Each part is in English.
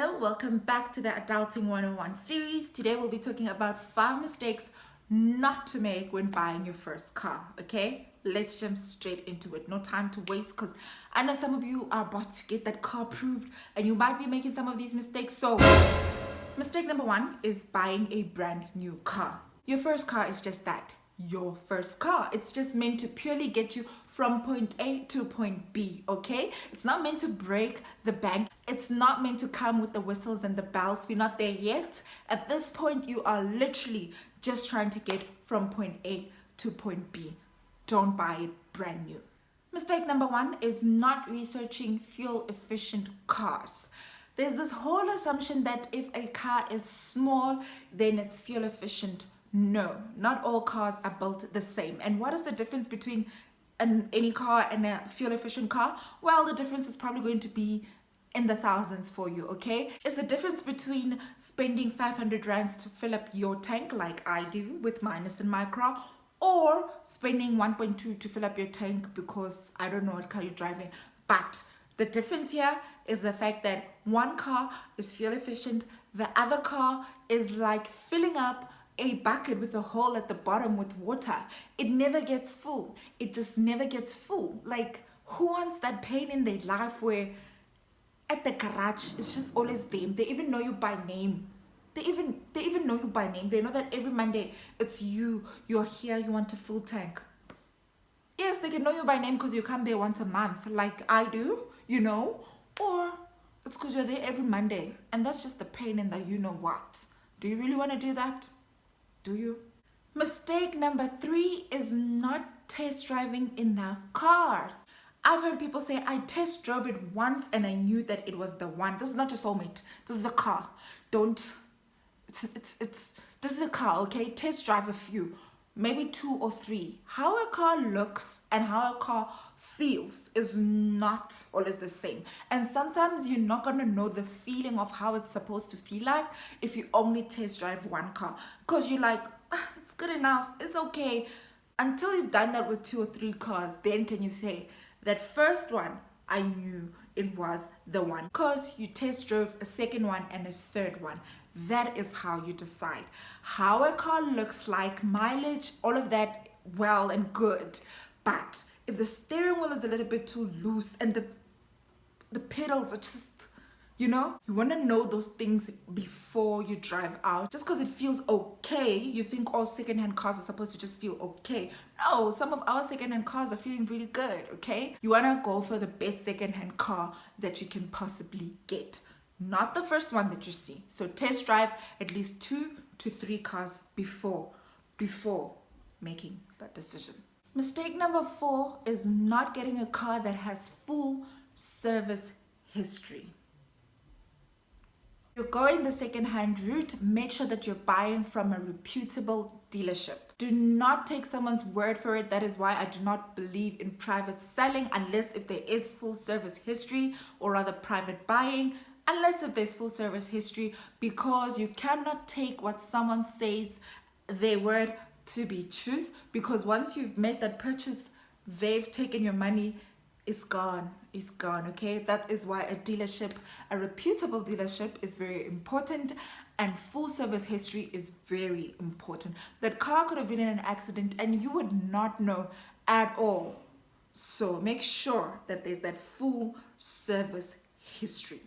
Hello, welcome back to the Adulting 101 series. Today we'll be talking about 5 mistakes not to make when buying your first car, okay? Let's jump straight into it. No time to waste because I know some of you are about to get that car approved and you might be making some of these mistakes. So, mistake number 1 is buying a brand new car. Your first car is just that, your first car. It's just meant to purely get you from point A to point B, okay? It's not meant to break the bank. It's not meant to come with the whistles and the bells. We're not there yet. At this point, you are literally just trying to get from point A to point B. Don't buy it brand new. Mistake number 1 is not researching fuel efficient cars. There's this whole assumption that if a car is small, then it's fuel efficient. No, not all cars are built the same. And what is the difference between any car and a fuel efficient car? Well, the difference is probably going to be in the thousands for you, okay? It's the difference between spending 500 rands to fill up your tank like I do with my Nissan Micra, or spending 1.2 to fill up your tank because I don't know what car you're driving. But the difference here is the fact that one car is fuel efficient, the other car is like filling up a bucket with a hole at the bottom with water. It never gets full. It just never gets full. Like, who wants that pain in their life where at the garage it's just always them? They even know you by name. They even know you by name. They know that every Monday it's you. You're here. You want a full tank. Yes, they can know you by name because you come there once a month, like I do. You know, or it's because you're there every Monday, and that's just the pain in the you know what. Do you really want to do that? Do you? Mistake number 3 is not test driving enough cars. I've heard people say, I test drove it once and I knew that it was the one. This is not your soulmate. This is a car. This is a car, okay? Test drive a few, maybe 2 or 3. How a car looks and how a car feels is not always the same. And sometimes you're not going to know the feeling of how it's supposed to feel like if you only test drive one car. Because you're like, it's good enough, it's okay. Until you've done that with 2 or 3 cars, then can you say, that first one, I knew it was the one. Because you test drove a second one and a third one. That is how you decide. How a car looks like, mileage, all of that, well and good. But if the steering wheel is a little bit too loose and the pedals are just, you want to know those things before you drive out. Just because it feels okay, you think all secondhand cars are supposed to just feel okay. No, some of our secondhand cars are feeling really good, okay? You want to go for the best secondhand car that you can possibly get. Not the first one that you see. So test drive at least 2 to 3 cars before making that decision. Mistake number 4 is not getting a car that has full service history. If you're going the second-hand route, make sure that you're buying from a reputable dealership. Do not take someone's word for it. That is why I do not believe in private selling unless if there is full service history, or rather private buying, unless if there's full service history, because you cannot take what someone says, their word, to be truth, because once you've made that purchase, they've taken your money. It's gone, okay? That is why a reputable dealership is very important, and full service history is very important. That car could have been in an accident and you would not know at all. So make sure that there's that full service history.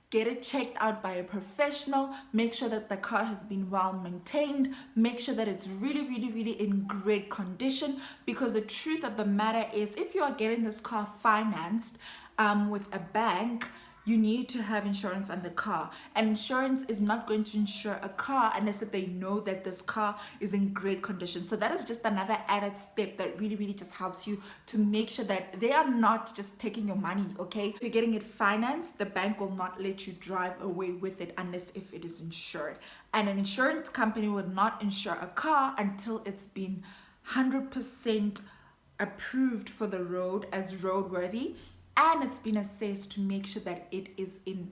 Get it checked out by a professional. Make sure that the car has been well maintained. Make sure that it's really, really, really in great condition. Because the truth of the matter is, if you are getting this car financed with a bank, you need to have insurance on the car. And insurance is not going to insure a car unless if they know that this car is in great condition. So that is just another added step that really, really just helps you to make sure that they are not just taking your money, okay? If you're getting it financed, the bank will not let you drive away with it unless if it is insured. And an insurance company will not insure a car until it's been 100% approved for the road as roadworthy, and it's been assessed to make sure that it is in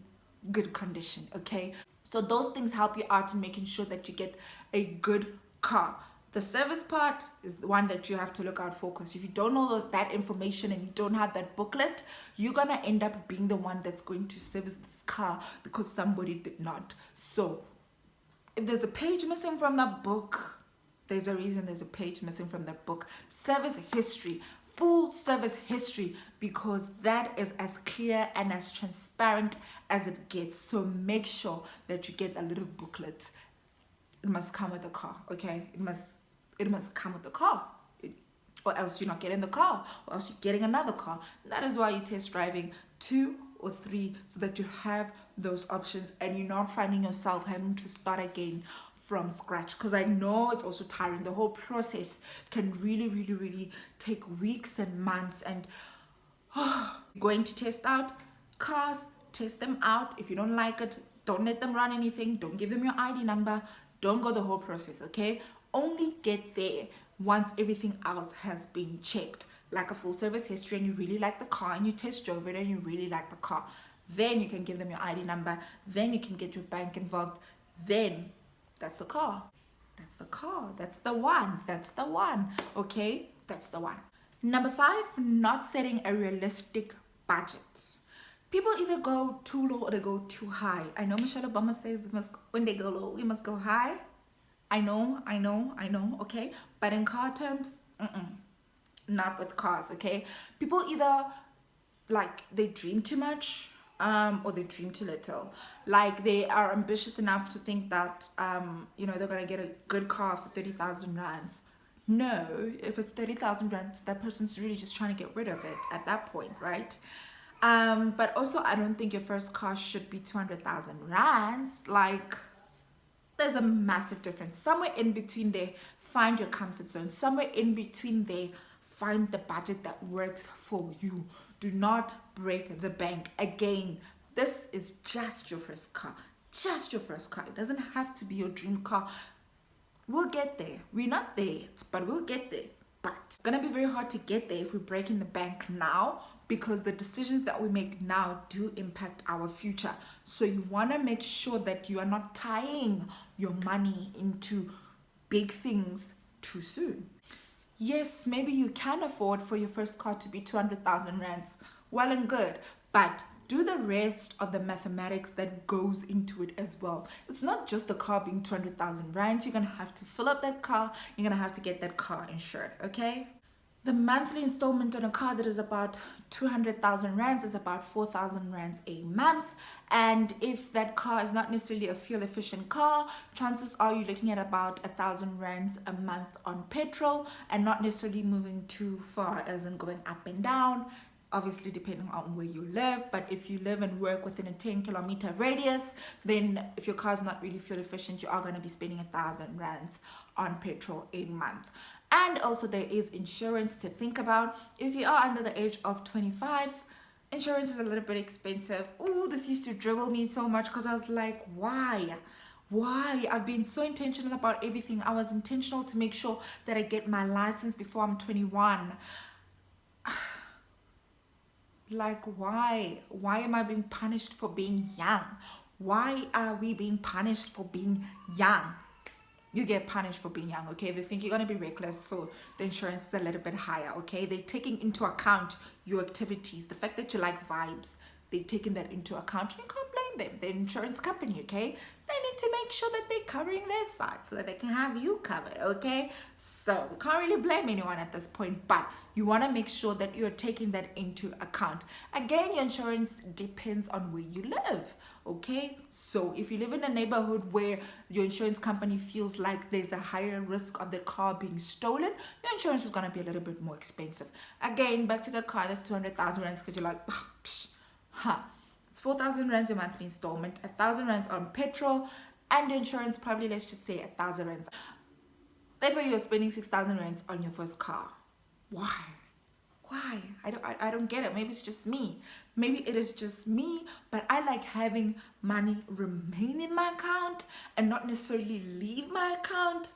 good condition, okay? So those things help you out in making sure that you get a good car. The service part is the one that you have to look out for, because if you don't know that information and you don't have that booklet, you're going to end up being the one that's going to service this car because somebody did not. So if there's a page missing from the book, there's a reason there's a page missing from the book. Service history, full service history, because that is as clear and as transparent as it gets. So make sure that you get a little booklet. It must come with the car, okay? It must come with the car, or else you're not getting the car, or else you're getting another car. That is why you're test driving 2 or 3, so that you have those options and you're not finding yourself having to start again from scratch. Because I know it's also tiring. The whole process can really take weeks and months. And going to test out cars, test them out. If you don't like it, don't let them run anything. Don't give them your ID number. Don't go the whole process, okay? Only get there once everything else has been checked, like a full service history, and you really like the car and you test drove it and you really like the car. Then you can give them your ID number. Then you can get your bank involved. Then that's the car. That's the car. That's the one. That's the one. Okay? That's the one. Number 5, not setting a realistic budget. People either go too low or they go too high. I know Michelle Obama says when they go low, we must go high. I know, okay? But in car terms, not with cars, okay? People either, like, they dream too much, or they dream too little. Like, they are ambitious enough to think that, they're going to get a good car for 30,000 rands. No, if it's 30,000 rands, that person's really just trying to get rid of it at that point, right? But also, I don't think your first car should be 200,000 rands. Like, there's a massive difference. Somewhere in between there, find your comfort zone. Somewhere in between there, find the budget that works for you. Do not break the bank. Again, this is just your first car. Just your first car. It doesn't have to be your dream car. We'll get there. We're not there yet, but we'll get there. But it's gonna be very hard to get there if we're breaking the bank now, because the decisions that we make now do impact our future. So you want to make sure that you are not tying your money into big things too soon. Yes, maybe you can afford for your first car to be 200,000 rands. Well and good. But do the rest of the mathematics that goes into it as well. It's not just the car being 200,000 rands. You're going to have to fill up that car. You're going to have to get that car insured, okay? The monthly installment on a car that is about 200,000 rands is about 4,000 rands a month. And if that car is not necessarily a fuel efficient car, chances are you're looking at about 1,000 rands a month on petrol, and not necessarily moving too far as in going up and down, obviously depending on where you live. But if you live and work within a 10-kilometer radius, then if your car is not really fuel efficient, you are going to be spending 1,000 rands on petrol a month. And also there is insurance to think about. If you are under the age of 25, insurance is a little bit expensive. Oh, this used to dribble me so much, because I was like, why? I've been so intentional about everything. I was intentional to make sure that I get my license before I'm 21. Like, why? Why am I being punished for being young? Why are we being punished for being young? You get punished for being young, okay? They think you're going to be reckless, so the insurance is a little bit higher, okay? They're taking into account your activities, the fact that you like vibes. They're taking that into account. You can't blame them. The insurance company, okay? They need to make sure that they're covering their side so that they can have you covered, okay? So we can't really blame anyone at this point, but you want to make sure that you're taking that into account. Again, your insurance depends on where you live, okay? So if you live in a neighborhood where your insurance company feels like there's a higher risk of the car being stolen, your insurance is going to be a little bit more expensive. Again, back to the car that's 200,000 rands, because you're like, it's 4,000 rands your monthly installment, 1,000 rands on petrol, and insurance probably, let's just say 1,000 rands. Therefore, you're spending 6,000 rands on your first car. Why? I don't get it. Maybe it's just me. Maybe it is just me, but I like having money remain in my account and not necessarily leave my account.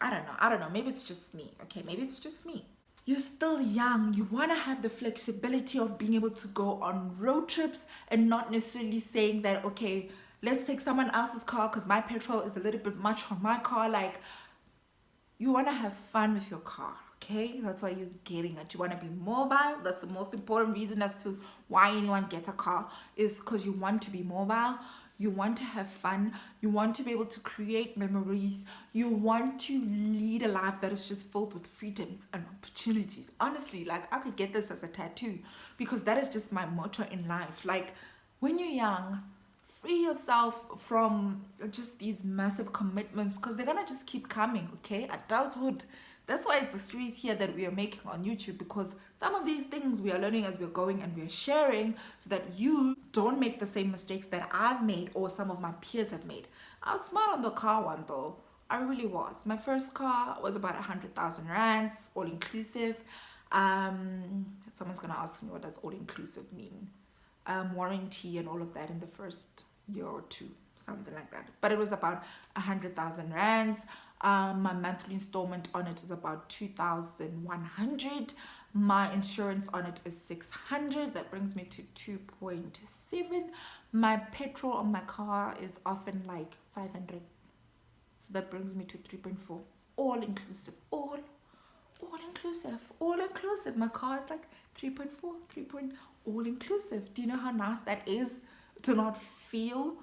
I don't know. Maybe it's just me. Okay, maybe it's just me. You're still young. You want to have the flexibility of being able to go on road trips and not necessarily saying that, okay, let's take someone else's car because my petrol is a little bit much on my car. Like, you want to have fun with your car, okay? That's why you're getting it. You want to be mobile. That's the most important reason as to why anyone gets a car, is because you want to be mobile. You want to have fun. You want to be able to create memories. You want to lead a life that is just filled with freedom and opportunities. Honestly, like, I could get this as a tattoo, because that is just my motto in life. Like, when you're young, free yourself from just these massive commitments, because they're gonna just keep coming, okay? Adulthood. That's why it's a series here that we are making on YouTube, because some of these things we are learning as we're going, and we're sharing so that you don't make the same mistakes that I've made or some of my peers have made. I was smart on the car one though. I really was. My first car was about 100,000 rands, all inclusive. Someone's gonna ask me, what does all inclusive mean? Warranty and all of that in the first year or two, something like that. But it was about 100,000 rands. My monthly installment on it is about 2,100. My insurance on it is 600. That brings me to 2.7. My petrol on my car is often like 500. So that brings me to 3.4. All inclusive. All inclusive. My car is like 3.4, all inclusive. Do you know how nice that is to not feel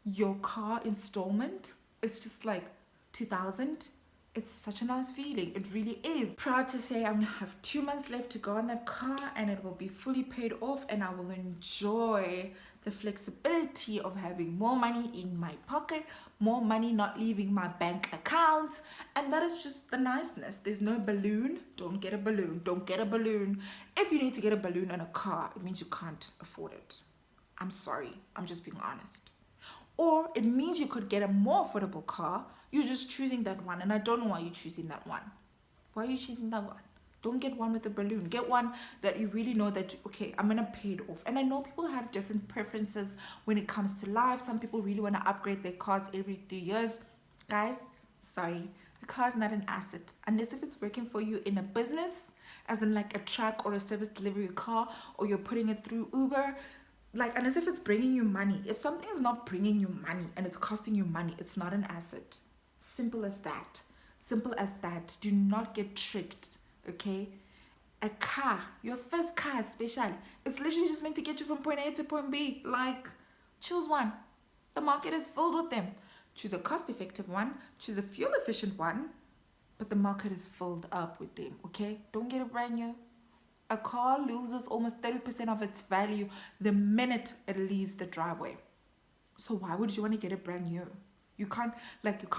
your car installment? It's just like 2,000. It's such a nice feeling. It really is. Proud to say I have 2 months left to go on that car, and it will be fully paid off, and I will enjoy the flexibility of having more money in my pocket, more money not leaving my bank account. And that is just the niceness. There's no balloon. Don't get a balloon. Don't get a balloon. If you need to get a balloon on a car, it means you can't afford it. I'm sorry. I'm just being honest. Or it means you could get a more affordable car. You're just choosing that one, and I don't know why you're choosing that one. Why are you choosing that one? Don't get one with a balloon. Get one that you really know that, okay, I'm going to pay it off. And I know people have different preferences when it comes to life. Some people really want to upgrade their cars every 3 years. Guys, sorry. A car is not an asset. Unless if it's working for you in a business, as in like a truck or a service delivery car, or you're putting it through Uber. Like, unless if it's bringing you money. If something is not bringing you money and it's costing you money, it's not an asset. Simple as that. Simple as that. Do not get tricked. Okay, a car, your first car especially, it's literally just meant to get you from point A to point B. Like, choose one. The market is filled with them. Choose a cost-effective one. Choose a fuel-efficient one. But the market is filled up with them, okay? Don't get a brand new. A car loses almost 30% of its value the minute it leaves the driveway. So why would you want to get a brand new? You can't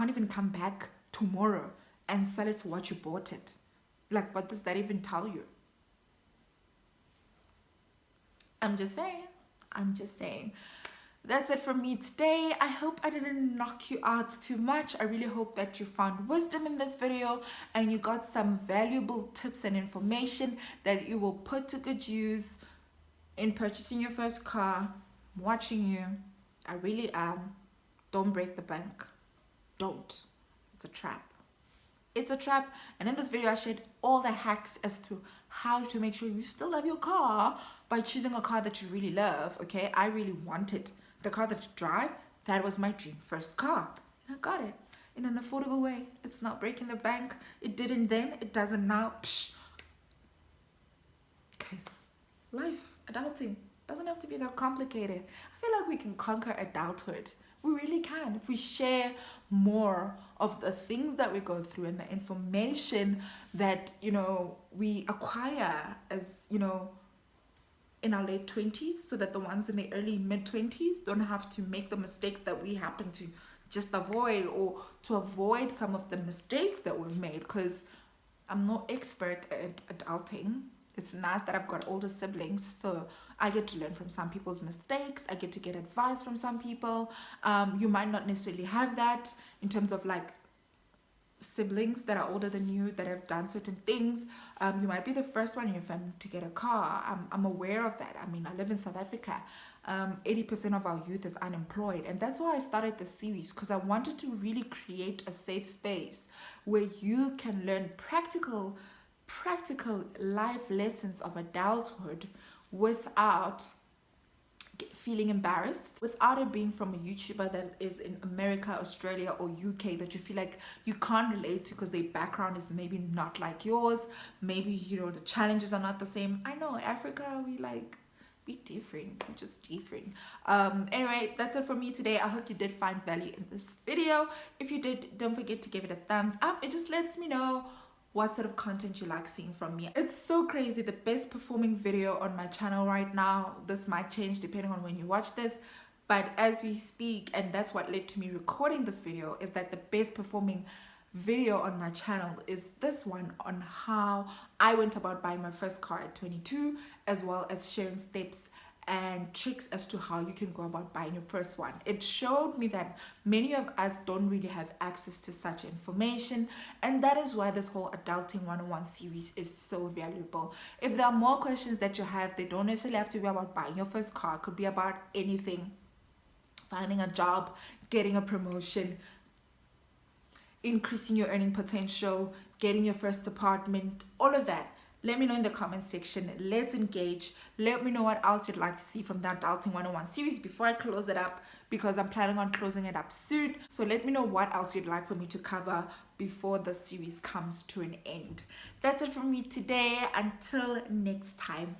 even come back tomorrow and sell it for what you bought it. Like, what does that even tell you? I'm just saying. That's it from me today. I hope I didn't knock you out too much. I really hope that you found wisdom in this video and you got some valuable tips and information that you will put to good use in purchasing your first car. I'm watching you. I really am. Don't break the bank. Don't. It's a trap. It's a trap. And in this video I shared all the hacks as to how to make sure you still love your car by choosing a car that you really love. Okay, I really wanted the car that you drive. That was my dream first car. I got it in an affordable way. It's not breaking the bank. It didn't then, it doesn't now. Psh. Guys, life, adulting doesn't have to be that complicated. I feel like we can conquer adulthood. We really can if we share more of the things that we go through and the information that, we acquire as, in our late 20s, so that the ones in the early mid-20s don't have to make the mistakes that we happen to just avoid, or to avoid some of the mistakes that we've made, because I'm no expert at adulting. It's nice that I've got older siblings, so I get to learn from some people's mistakes. I get to get advice from some people. You might not necessarily have that in terms of like siblings that are older than you that have done certain things. You might be the first one in your family to get a car. I'm aware of that. I mean, I live in South Africa. 80% of our youth is unemployed, and that's why I started this series, because I wanted to really create a safe space where you can learn practical life lessons of adulthood without feeling embarrassed without it being from a YouTuber that is in America, Australia, or UK that you feel like you can't relate to because their background is maybe not like yours. Maybe, you know, the challenges are not the same. I know Africa, we like be different. We're just different. Anyway, that's it for me today. I hope you did find value in this video. If you did, don't forget to give it a thumbs up. It just lets me know what sort of content you like seeing from me. It's so crazy. The best performing video on my channel right now, this might change depending on when you watch this, but as we speak, and that's what led to me recording this video, is that the best performing video on my channel is this one on how I went about buying my first car at 22, as well as sharing steps and tricks as to how you can go about buying your first one. It showed me that many of us don't really have access to such information, and that is why this whole Adulting 101 series is so valuable. If there are more questions that you have, they don't necessarily have to be about buying your first car. It could be about anything: finding a job, getting a promotion, increasing your earning potential, getting your first apartment, all of that. Let me know in the comment section. Let's engage. Let me know what else you'd like to see from the Adulting 101 series before I close it up, because I'm planning on closing it up soon. So let me know what else you'd like for me to cover before the series comes to an end. That's it from me today. Until next time.